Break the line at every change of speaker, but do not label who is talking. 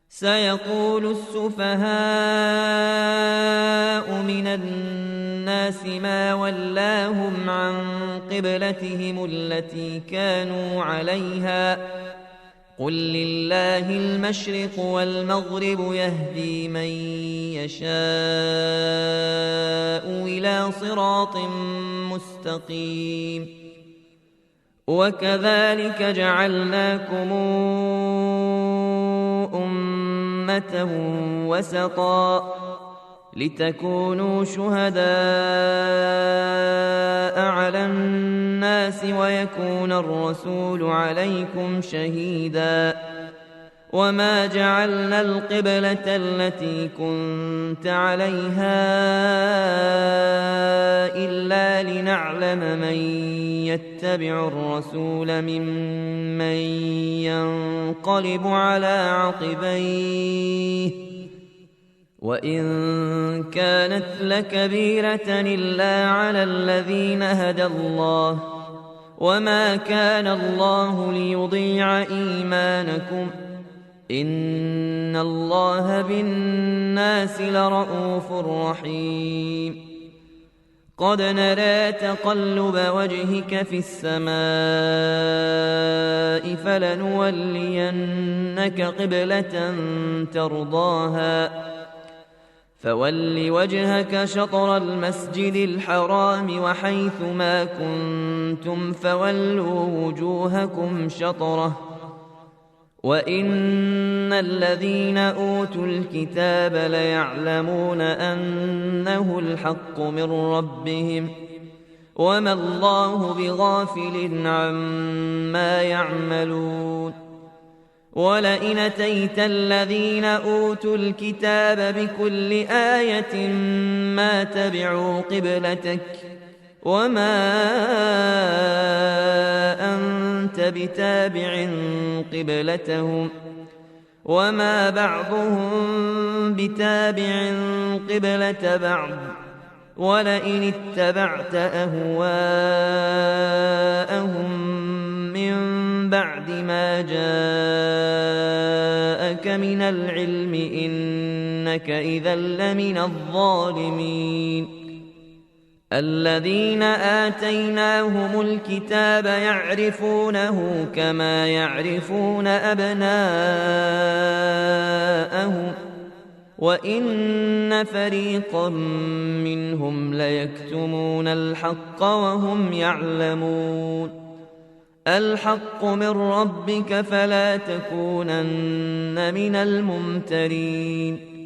سيقول السفهاء من الناس ما ولاهم عن قبلتهم التي كانوا عليها قل لله المشرق والمغرب يهدي من يشاء إلى صراط مستقيم وكذلك جعلناكم أمة وسطا لتكونوا شهداء على الناس ويكون الرسول عليكم شهيدا وما جعلنا القبلة التي كنت عليها إلا لنعلم من يتبع الرسول ممن ينقلب على عقبيه وإن كانت لكبيرة إلا على الذين هدى الله وما كان الله ليضيع إيمانكم إن الله بالناس لرءوف رحيم قد نرى تقلب وجهك في السماء فلنولينك قبلة ترضاها فول وجهك شطر المسجد الحرام وحيث ما كنتم فولوا وجوهكم شطره وإن الذين أوتوا الكتاب ليعلمون أنه الحق من ربهم وما الله بغافل عما يعملون ولئن أتيت الذين أوتوا الكتاب بكل آية ما تبعوا قبلتك وما أنت بتابع قبلتهم وما بعضهم بتابع قبلة بعض ولئن اتبعت أهواءهم من بعد ما جاءك من العلم إنك إذا لمن الظالمين الذين آتيناهم الكتاب يعرفونه كما يعرفون أبناءهم وإن فريقا منهم ليكتمون الحق وهم يعلمون الحق من ربك فلا تكونن من الممترين